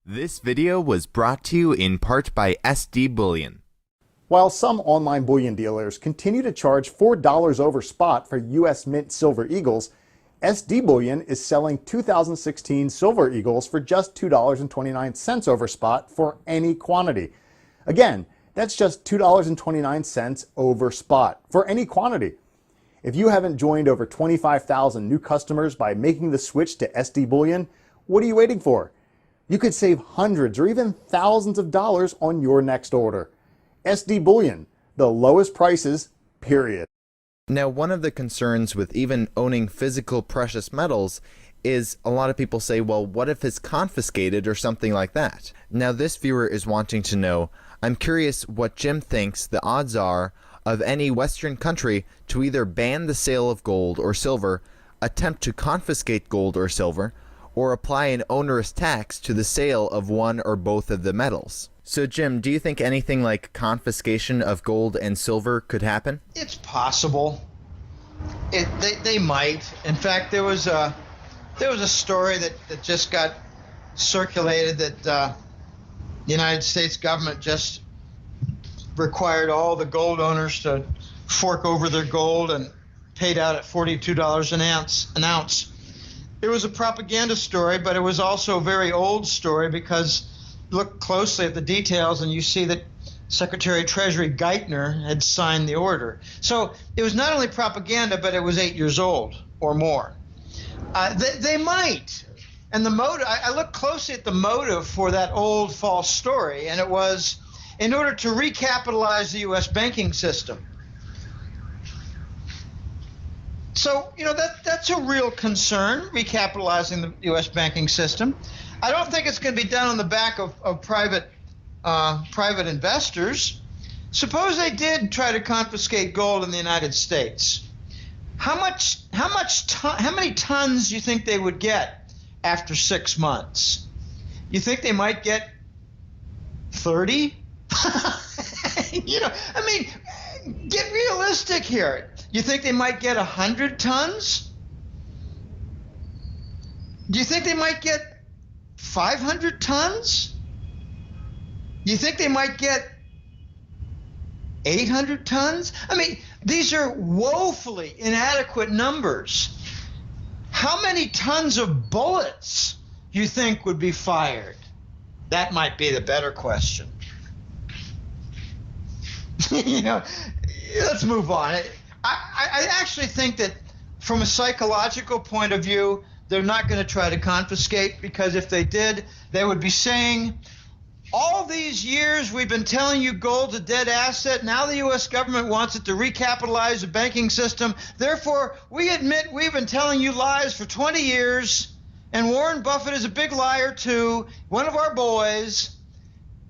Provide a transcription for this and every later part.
This video was brought to you in part by SD Bullion. While some online bullion dealers continue to charge $4 over spot for U.S. Mint Silver Eagles, SD Bullion is selling 2016 Silver Eagles for just $2.29 over spot for any quantity. Again, that's just $2.29 over spot for any quantity. If you haven't joined over 25,000 new customers by making the switch to SD Bullion, what are you waiting for? You could save hundreds or even thousands of dollars on your next order. SD Bullion, the lowest prices, period. Now, one of the concerns with even owning physical precious metals is a lot of people say, well, what if it's confiscated or something like that? Now, this viewer is wanting to know, I'm curious what Jim thinks the odds are of any Western country to either ban the sale of gold or silver, attempt to confiscate gold or silver, or apply an onerous tax to the sale of one or both of the metals. So Jim, do you think anything like confiscation of gold and silver could happen? It's possible. They might. In fact, there was a story that just got circulated that the United States government just required all the gold owners to fork over their gold and paid out at $42 an ounce. It was a propaganda story, but it was also a very old story because look closely at the details and you see that Secretary of Treasury Geithner had signed the order. So it was not only propaganda, but it was 8 years old or more. They might. And the motive, I looked closely at the motive for that old false story, and it was in order to recapitalize the U.S. banking system. So, you know, that's a real concern, recapitalizing the U.S. banking system. I don't think it's going to be done on the back of private investors. Suppose they did try to confiscate gold in the United States. How many tons do you think they would get after 6 months? You think they might get 30? You know, I mean, get realistic here. You think they might get 100 tons? Do you think they might get 500 tons? Do you think they might get 800 tons? I mean, these are woefully inadequate numbers. How many tons of bullets do you think would be fired? That might be the better question. You know, let's move on. I actually think that from a psychological point of view, they're not going to try to confiscate, because if they did, they would be saying, all these years we've been telling you gold's a dead asset. Now the U.S. government wants it to recapitalize the banking system. Therefore, we admit we've been telling you lies for 20 years, and Warren Buffett is a big liar too, one of our boys.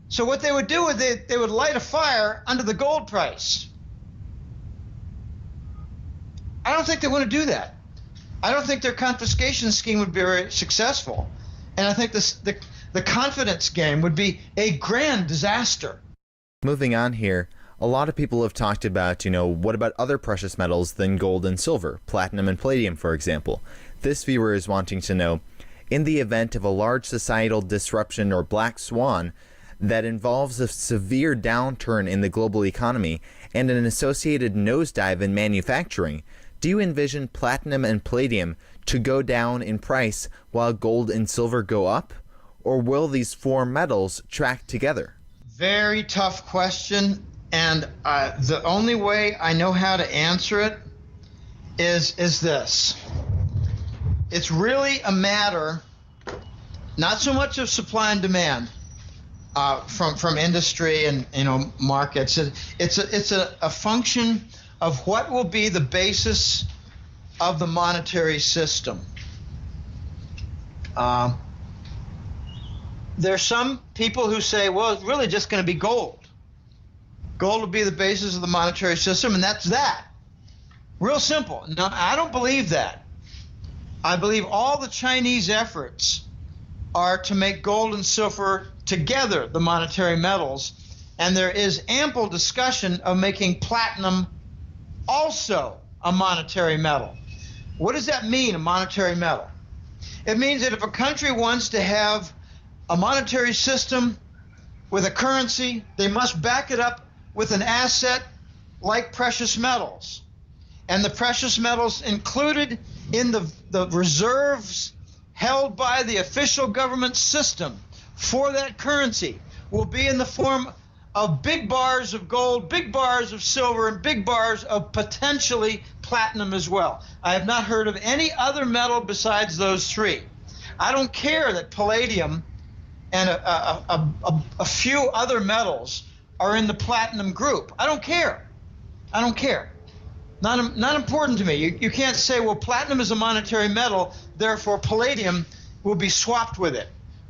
So what they would do is they would light a fire under the gold price. I don't think they want to do that. I don't think their confiscation scheme would be very successful. And I think the confidence game would be a grand disaster. Moving on here, a lot of people have talked about, what about other precious metals than gold and silver, platinum and palladium, for example. This viewer is wanting to know, in the event of a large societal disruption or black swan that involves a severe downturn in the global economy and an associated nosedive in manufacturing, do you envision platinum and palladium to go down in price while gold and silver go up? Or will these four metals track together? Very tough question, and the only way I know how to answer it is this. It's really a matter not so much of supply and demand from industry and markets. It's a function of what will be the basis of the monetary system. There's some people who say, well, it's really just going to be gold. Gold will be the basis of the monetary system, and that's that. Real simple. No, I don't believe that. I believe all the Chinese efforts are to make gold and silver together the monetary metals, and there is ample discussion of making platinum also a monetary metal. What does that mean, a monetary metal? It means that if a country wants to have a monetary system with a currency, they must back it up with an asset like precious metals. And the precious metals included in the reserves held by the official government system for that currency will be in the form of big bars of gold, big bars of silver, and big bars of potentially platinum as well. I have not heard of any other metal besides those three. I don't care that palladium and a few other metals are in the platinum group. I don't care. I don't care. Not important to me. You can't say, well, platinum is a monetary metal, therefore palladium will be swapped with it.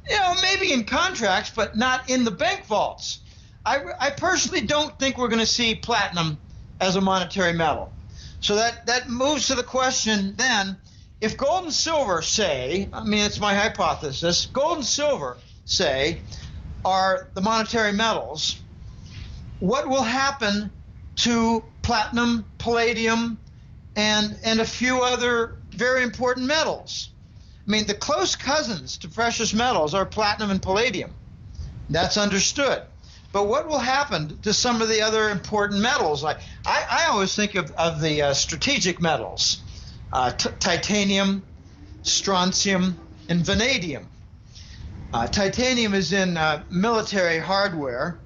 You know, maybe in contracts, but not in the bank vaults. I personally don't think we're going to see platinum as a monetary metal. So that moves to the question then, if gold and silver, say, I mean, it's my hypothesis, gold and silver, say, are the monetary metals, what will happen to platinum, palladium, and a few other very important metals? I mean, the close cousins to precious metals are platinum and palladium. That's understood. But what will happen to some of the other important metals? Like I always think of the strategic metals, titanium, strontium, and vanadium. Titanium is in military hardware.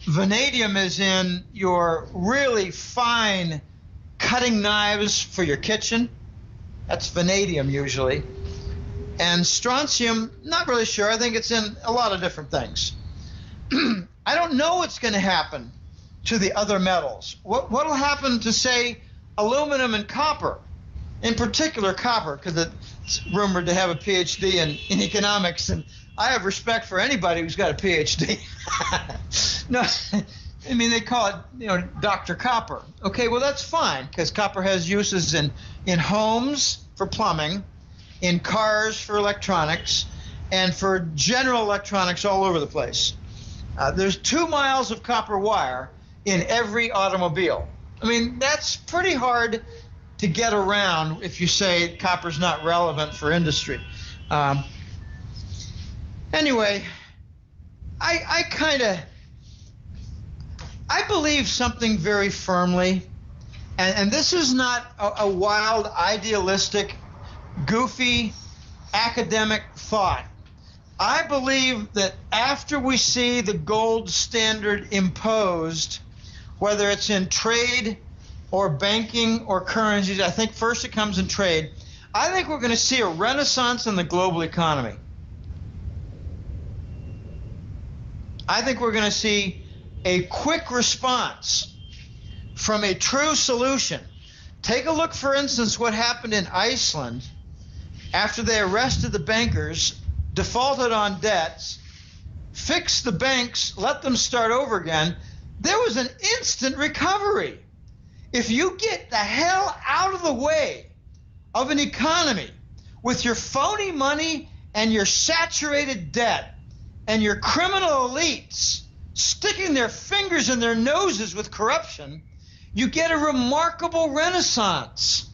Vanadium is in your really fine cutting knives for your kitchen. That's vanadium usually. And strontium, not really sure. I think it's in a lot of different things. I don't know what's going to happen to the other metals. What will happen to, say, aluminum and copper? In particular, copper, because it's rumored to have a PhD in economics, and I have respect for anybody who's got a PhD. No, I mean, they call it, Dr. Copper. Okay, well, that's fine, because copper has uses in homes for plumbing, in cars for electronics, and for general electronics all over the place. There's 2 miles of copper wire in every automobile. I mean, that's pretty hard to get around if you say copper's not relevant for industry. Anyway, I believe something very firmly, and this is not a wild, idealistic, goofy, academic thought. I believe that after we see the gold standard imposed, whether it's in trade or banking or currencies, I think first it comes in trade, I think we're going to see a renaissance in the global economy. I think we're going to see a quick response from a true solution. Take a look, for instance, what happened in Iceland after they arrested the bankers, defaulted on debts, fixed the banks, let them start over again. There was an instant recovery. If you get the hell out of the way of an economy with your phony money and your saturated debt and your criminal elites sticking their fingers in their noses with corruption, you get a remarkable renaissance.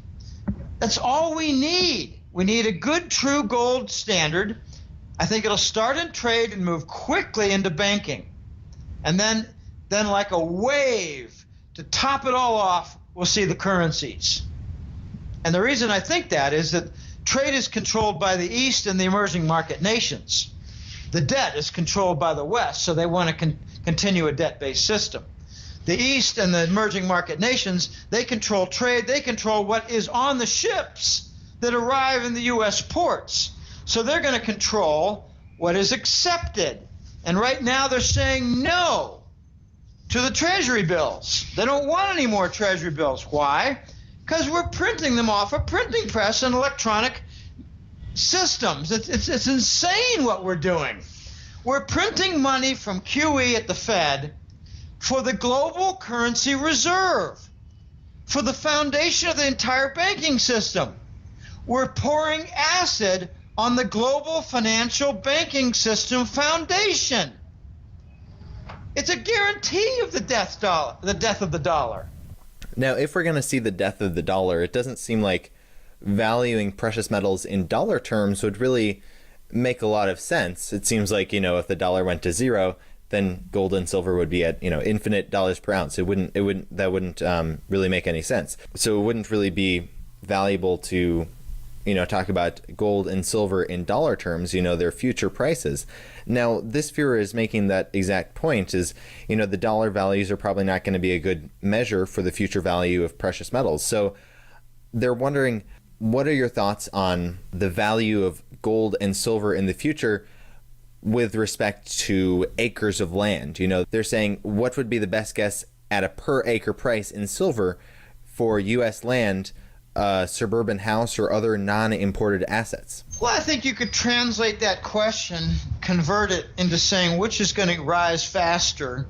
That's all we need. We need a good, true gold standard. I think it'll start in trade and move quickly into banking. And then like a wave, to top it all off, we'll see the currencies. And the reason I think that is that trade is controlled by the East and the emerging market nations. The debt is controlled by the West, so they want to continue a debt-based system. The East and the emerging market nations, they control trade. They control what is on the ships that arrive in the U.S. ports. So they're going to control what is accepted. And right now they're saying no to the treasury bills. They don't want any more treasury bills. Why? Because we're printing them off a printing press and electronic systems. It's insane what we're doing. We're printing money from QE at the Fed for the global currency reserve, for the foundation of the entire banking system. We're pouring acid on the global financial banking system foundation. It's a guarantee of the death of the dollar. Now, if we're going to see the death of the dollar, it doesn't seem like valuing precious metals in dollar terms would really make a lot of sense. It seems like, if the dollar went to zero, then gold and silver would be at, infinite dollars per ounce. That wouldn't really make any sense. So it wouldn't really be valuable to, talk about gold and silver in dollar terms, their future prices. Now, this viewer is making that exact point is, the dollar values are probably not going to be a good measure for the future value of precious metals. So they're wondering, what are your thoughts on the value of gold and silver in the future with respect to acres of land? They're saying, what would be the best guess at a per acre price in silver for U.S. land, suburban house, or other non-imported assets? Well, I think you could translate that question, convert it into saying which is going to rise faster,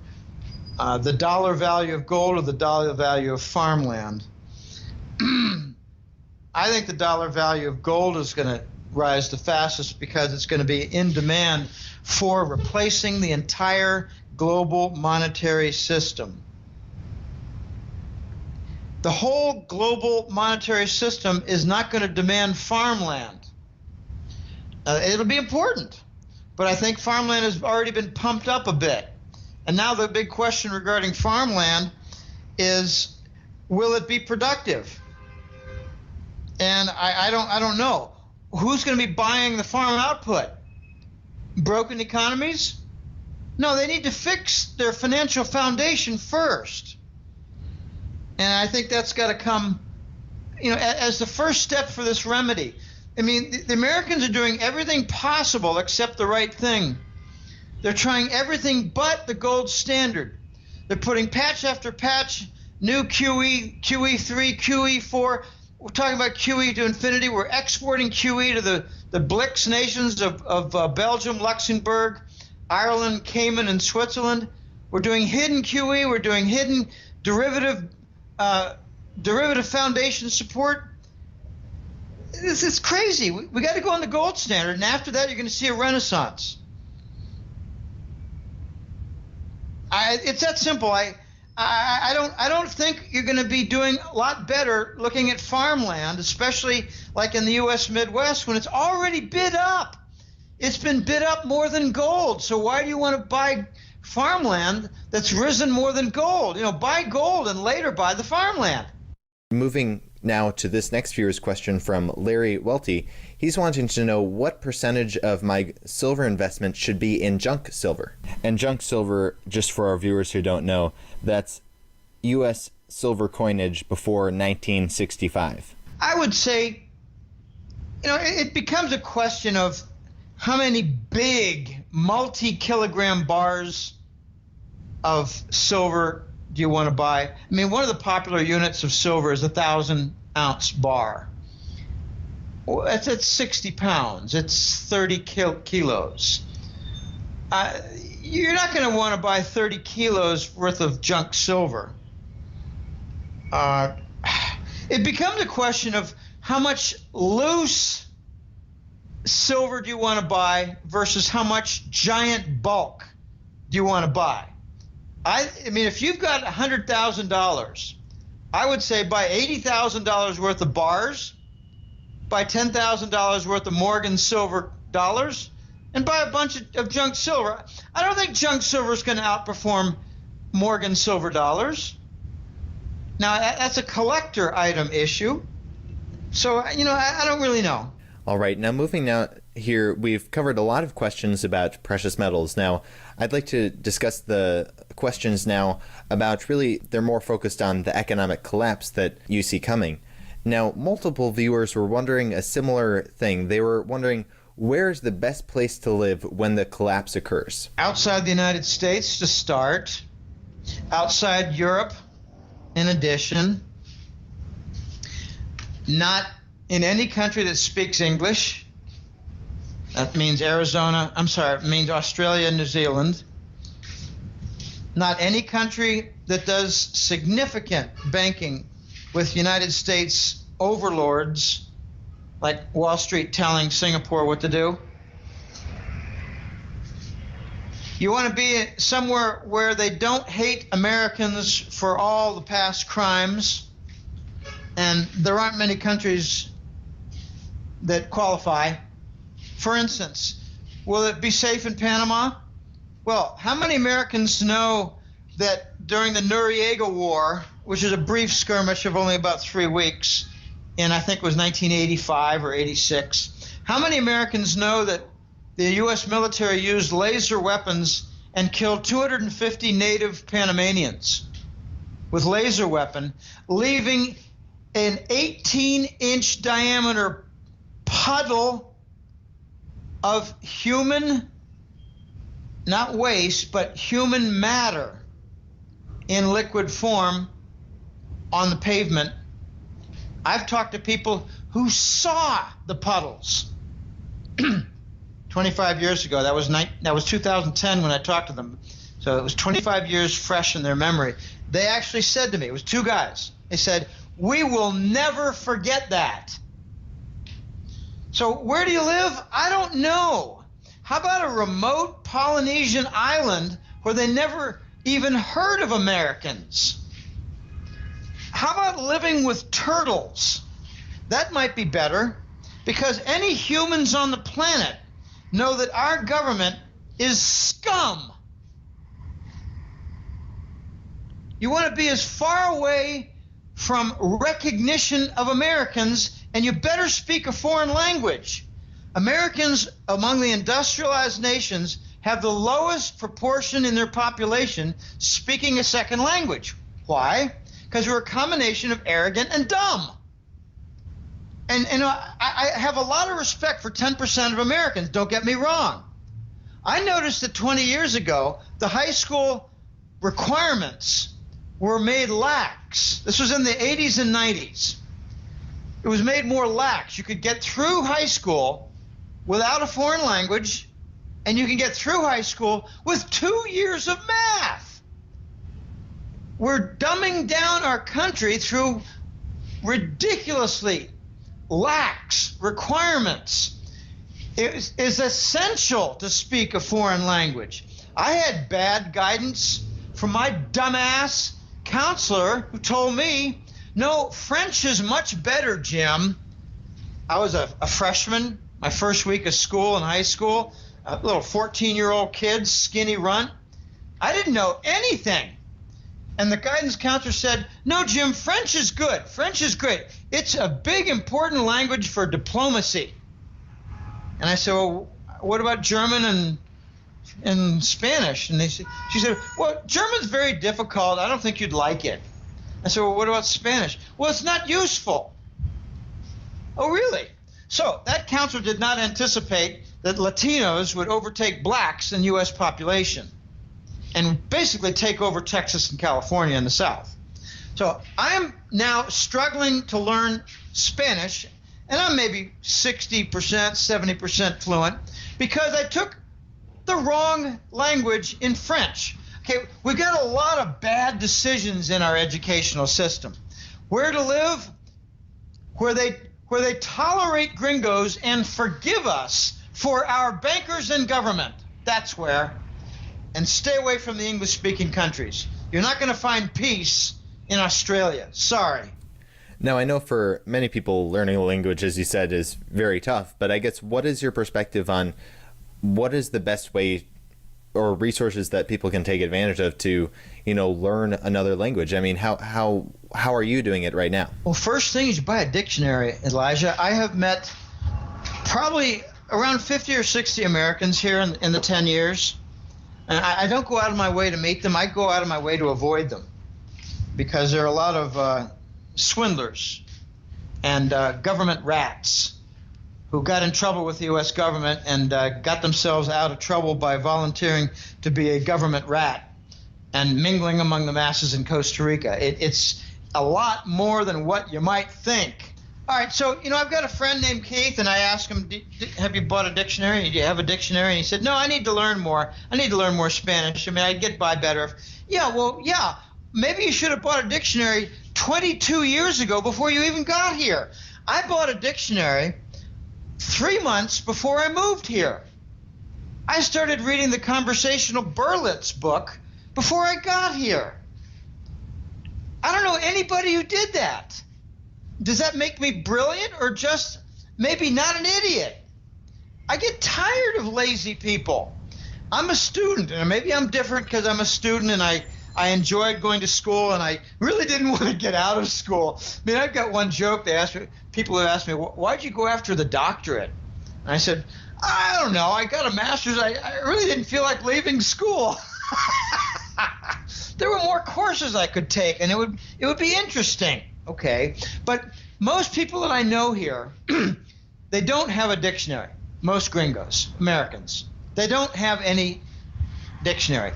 the dollar value of gold or the dollar value of farmland. I think the dollar value of gold is going to rise the fastest because it's going to be in demand for replacing the entire global monetary system. The whole global monetary system is not going to demand farmland. It'll be important, but I think farmland has already been pumped up a bit. And now the big question regarding farmland is, will it be productive? And I don't know. Who's going to be buying the farm output? Broken economies? No, they need to fix their financial foundation first. And I think that's got to come, as the first step for this remedy. I mean, the Americans are doing everything possible except the right thing. They're trying everything but the gold standard. They're putting patch after patch, new QE, QE3, QE4. We're talking about QE to infinity. We're exporting QE to the BRICS nations of Belgium, Luxembourg, Ireland, Cayman, and Switzerland. We're doing hidden QE. We're doing hidden derivative foundation support. It's crazy. We got to go on the gold standard, and after that, you're going to see a renaissance. It's that simple. I don't think you're going to be doing a lot better looking at farmland, especially like in the U.S. Midwest, when it's already bid up. It's been bid up more than gold. So why do you want to buy farmland that's risen more than gold? Buy gold and later buy the farmland. Moving now to this next viewer's question from Larry Welty. He's wanting to know what percentage of my silver investment should be in junk silver. And junk silver, just for our viewers who don't know, that's U.S. silver coinage before 1965. I would say, it becomes a question of how many big multi-kilogram bars of silver do you want to buy? I mean, one of the popular units of silver is a 1,000-ounce bar. Well, that's at 60 pounds. It's 30 kilos. You're not going to want to buy 30 kilos worth of junk silver. It becomes a question of how much loose silver do you want to buy versus how much giant bulk do you want to buy. I mean, if you've got $100,000, I would say buy $80,000 worth of bars, buy $10,000 worth of Morgan silver dollars, and buy a bunch of junk silver. I don't think junk silver is going to outperform Morgan silver dollars. Now, that's a collector item issue. So, I don't really know. All right, now moving now here, we've covered a lot of questions about precious metals. Now, I'd like to discuss the questions now about really, they're more focused on the economic collapse that you see coming. Now, multiple viewers were wondering a similar thing. They were wondering, where's the best place to live when the collapse occurs? Outside the United States to start, outside Europe in addition, not in any country that speaks English. That means it means Australia and New Zealand. Not any country that does significant banking with United States overlords like Wall Street telling Singapore what to do. You want to be somewhere where they don't hate Americans for all the past crimes, and there aren't many countries that qualify For instance, will it be safe in Panama? Well, how many Americans know that during the Noriega War, which is a brief skirmish of only about 3 weeks, in I think it was 1985 or 86, how many Americans know that the U.S. military used laser weapons and killed 250 native Panamanians with laser weapon, leaving an 18-inch diameter puddle of human, not waste, but human matter in liquid form on the pavement? I've talked to people who saw the puddles 25 years ago. That was 2010 when I talked to them. So it was 25 years fresh in their memory. They actually said to me, it was 2 guys, they said, "We will never forget that." So where do you live? I don't know. How about a remote Polynesian island where they never even heard of Americans? How about living with turtles? That might be better, because any humans on the planet know that our government is scum. You want to be as far away from recognition of Americans, and you better speak a foreign language. Americans among the industrialized nations have the lowest proportion in their population speaking a second language. Why? Because we're a combination of arrogant and dumb. And I have a lot of respect for 10% of Americans, don't get me wrong. I noticed that 20 years ago, the high school requirements were made lax. This was in the 80s and 90s. It was made more lax. You could get through high school without a foreign language, and you can get through high school with 2 years of math. We're dumbing down our country through ridiculously lax requirements. It is essential to speak a foreign language. I had bad guidance from my dumbass counselor who told me, "No, French is much better, Jim." I was a freshman, my first week of school in high school, a little 14-year-old kid, skinny runt. I didn't know anything. And the guidance counselor said, "No, Jim, French is good. French is great. It's a big, important language for diplomacy." And I said, "Well, what about German and Spanish?" And she said, "Well, German's very difficult. I don't think you'd like it." I said, "Well, what about Spanish?" "Well, it's not useful." Oh, really? So that counselor did not anticipate that Latinos would overtake blacks in U.S. population and basically take over Texas and California in the South. So I am now struggling to learn Spanish, and I'm maybe 60%, 70% fluent, because I took the wrong language in French. Okay, we've got a lot of bad decisions in our educational system. Where to live? Where they tolerate gringos and forgive us for our bankers and government. That's where. And stay away from the English-speaking countries. You're not going to find peace in Australia. Sorry. Now, I know for many people, learning a language, as you said, is very tough. But I guess, what is your perspective on what is the best way or resources that people can take advantage of to, learn another language? I mean, how are you doing it right now? Well, first thing is you buy a dictionary, Elijah. I have met probably around 50 or 60 Americans here in the 10 years. And I don't go out of my way to meet them. I go out of my way to avoid them, because there are a lot of swindlers and government rats who got in trouble with the U.S. government and got themselves out of trouble by volunteering to be a government rat and mingling among the masses in Costa Rica. It's a lot more than what you might think. All right, so, I've got a friend named Keith, and I asked him, "Have you bought a dictionary? Do you have a dictionary?" And he said, "No, I need to learn more. I need to learn more Spanish. I mean, I'd get by better if..." Yeah, maybe you should have bought a dictionary 22 years ago before you even got here. I bought a dictionary 3 months before I moved here. I started reading the Conversational Berlitz book before I got here. I don't know anybody who did that. Does that make me brilliant or just maybe not an idiot? I get tired of lazy people. I'm a student, and maybe I'm different because I'm a student and I enjoyed going to school, and I really didn't want to get out of school. I mean, I've got one joke. People have asked me, why'd you go after the doctorate? And I said, I don't know. I got a master's. I really didn't feel like leaving school. There were more courses I could take, and it would be interesting. Okay, but most people that I know here, they don't have a dictionary. Most gringos, Americans, they don't have any dictionary.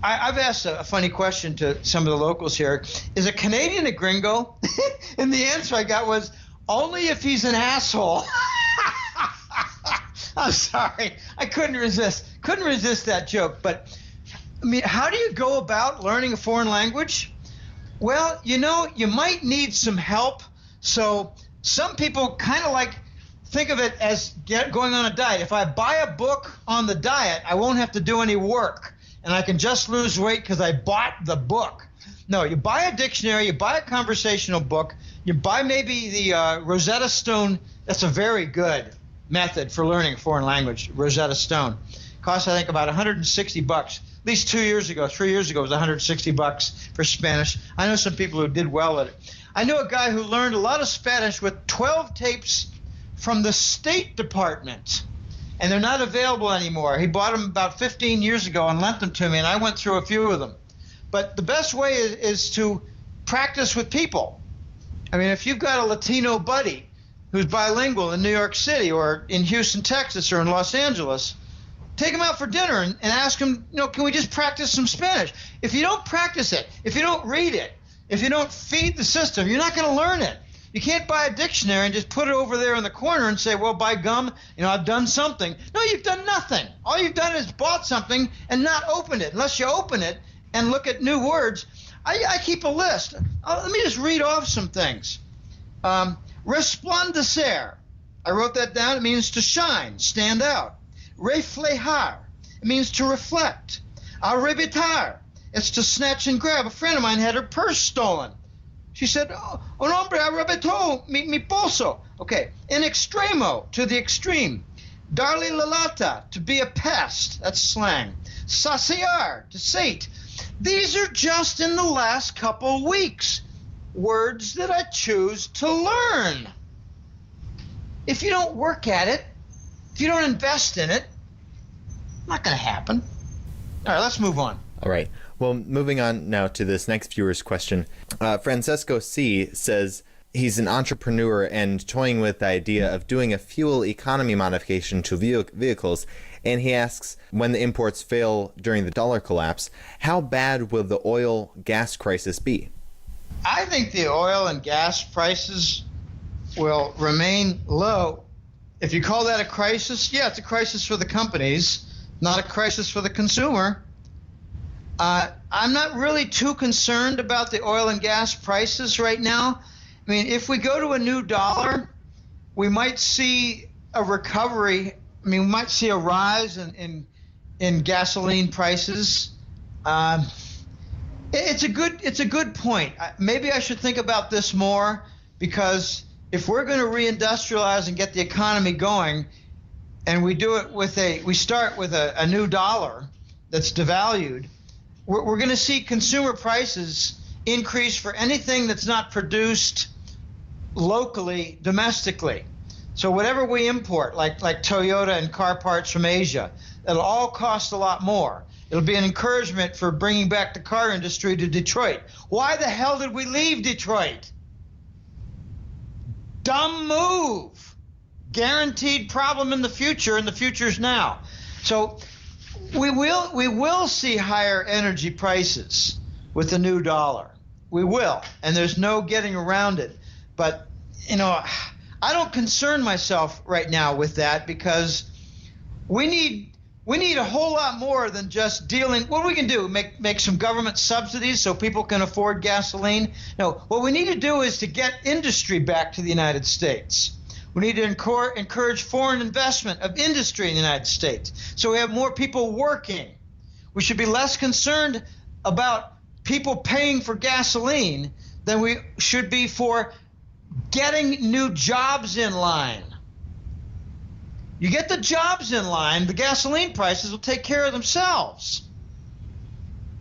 I've asked a funny question to some of the locals here. Is a Canadian a gringo? And the answer I got was, only if he's an asshole. I'm sorry. I couldn't resist that joke. But, I mean, how do you go about learning a foreign language? Well, you might need some help. So some people kind of like think of it as going on a diet. If I buy a book on the diet, I won't have to do any work, and I can just lose weight because I bought the book. No, you buy a dictionary, you buy a conversational book, you buy maybe the Rosetta Stone. That's a very good method for learning a foreign language, Rosetta Stone. Costs, I think, about $160. At least 3 years ago, it was $160 for Spanish. I know some people who did well at it. I know a guy who learned a lot of Spanish with 12 tapes from the State Department, and they're not available anymore. He bought them about 15 years ago and lent them to me, and I went through a few of them. But the best way is to practice with people. I mean, if you've got a Latino buddy who's bilingual in New York City or in Houston, Texas, or in Los Angeles, take him out for dinner and ask him, can we just practice some Spanish? If you don't practice it, if you don't read it, if you don't feed the system, you're not going to learn it. You can't buy a dictionary and just put it over there in the corner and say, well, by gum, I've done something. No, you've done nothing. All you've done is bought something and not opened it. Unless you open it and look at new words. I keep a list. Let me just read off some things. Resplandecer. I wrote that down. It means to shine, stand out. Reflejar. It means to reflect. Arrebatar. It's to snatch and grab. A friend of mine had her purse stolen. She said, un hombre arrebató mi bolso. Okay. In extremo, to the extreme. Darle la lata, to be a pest. That's slang. Saciar, to sate. These are just in the last couple weeks. Words that I choose to learn. If you don't work at it, if you don't invest in it, not going to happen. All right, let's move on. All right. Well, moving on now to this next viewer's question. Francesco C. says he's an entrepreneur and toying with the idea of doing a fuel economy modification to vehicles. And he asks, when the imports fail during the dollar collapse, how bad will the oil gas crisis be? I think the oil and gas prices will remain low. If you call that a crisis, yeah, it's a crisis for the companies, not a crisis for the consumer. I'm not really too concerned about the oil and gas prices right now. I mean, if we go to a new dollar, we might see a recovery. I mean, we might see a rise in gasoline prices. It's a good point. Maybe I should think about this more, because if we're going to reindustrialize and get the economy going, and we do it we start with a new dollar that's devalued, we're going to see consumer prices increase for anything that's not produced locally, domestically. So whatever we import, like Toyota and car parts from Asia, it'll all cost a lot more. It'll be an encouragement for bringing back the car industry to Detroit. Why the hell did we leave Detroit? Dumb move. Guaranteed problem in the future, and the future's now. So we will see higher energy prices with the new dollar. We will, and there's no getting around it. But, I don't concern myself right now with that, because we need a whole lot more than just dealing. What we can do, make some government subsidies so people can afford gasoline? No, what we need to do is to get industry back to the United States. We need to encourage foreign investment of industry in the United States so we have more people working. We should be less concerned about people paying for gasoline than we should be for getting new jobs in line. You get the jobs in line, the gasoline prices will take care of themselves.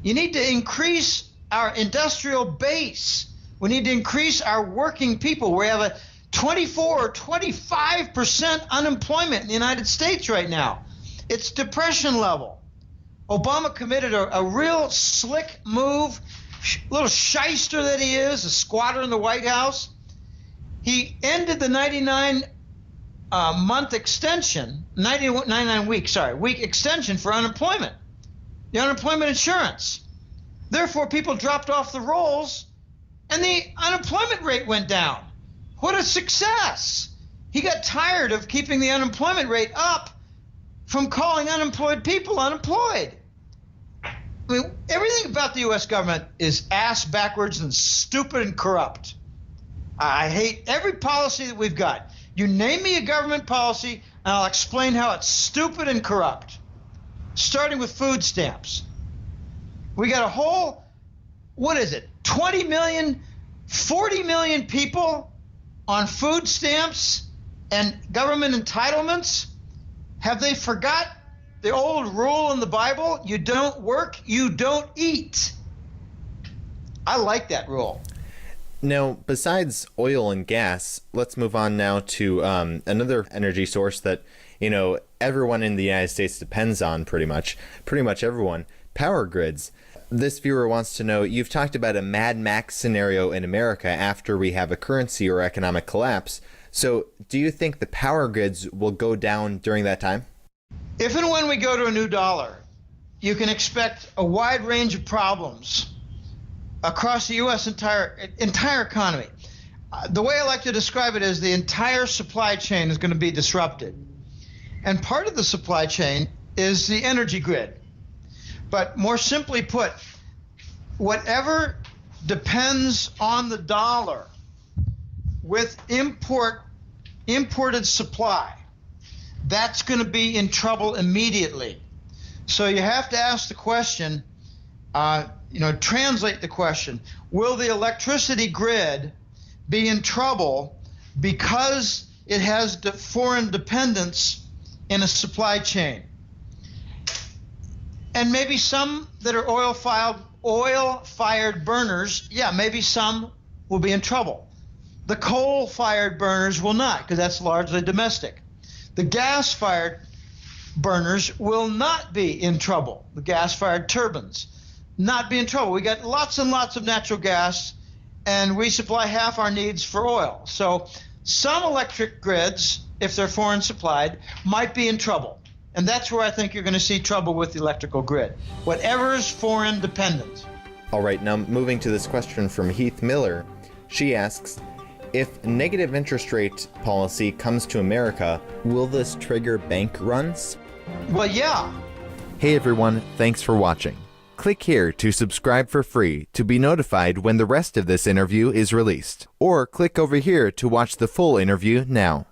You need to increase our industrial base. We need to increase our working people. We have a 24 or 25% unemployment in the United States right now. It's depression level. Obama committed a real slick move, little shyster that he is, a squatter in the White House. He ended the 99-month extension, 99-week extension for unemployment, the unemployment insurance. Therefore, people dropped off the rolls and the unemployment rate went down. What a success! He got tired of keeping the unemployment rate up from calling unemployed people unemployed. I mean, everything about the U.S. government is ass backwards and stupid and corrupt. I hate every policy that we've got. You name me a government policy, and I'll explain how it's stupid and corrupt. Starting with food stamps. We got a whole, 20 million, 40 million people on food stamps and government entitlements? Have they forgot the old rule in the Bible? You don't work, you don't eat. I like that rule. Now, besides oil and gas, let's move on now to another energy source that, everyone in the United States depends on pretty much everyone, power grids. This viewer wants to know, you've talked about a Mad Max scenario in America after we have a currency or economic collapse. So do you think the power grids will go down during that time? If and when we go to a new dollar, you can expect a wide range of problems across the U.S. entire economy. The way I like to describe it is the entire supply chain is going to be disrupted. And part of the supply chain is the energy grid. But more simply put, whatever depends on the dollar with imported supply, that's going to be in trouble immediately. So you have to ask the question, translate the question, will the electricity grid be in trouble because it has foreign dependence in a supply chain? And maybe some that are oil-fired burners, maybe some will be in trouble. The coal-fired burners will not, because that's largely domestic. The gas-fired burners will not be in trouble. The gas-fired turbines not be in trouble. We got lots and lots of natural gas, and we supply half our needs for oil. So some electric grids, if they're foreign supplied, might be in trouble. And that's where I think you're going to see trouble with the electrical grid. Whatever is foreign dependent. All right, now moving to this question from Heath Miller. She asks, if negative interest rate policy comes to America, will this trigger bank runs? Well, yeah. Hey everyone, thanks for watching. Click here to subscribe for free to be notified when the rest of this interview is released. Or click over here to watch the full interview now.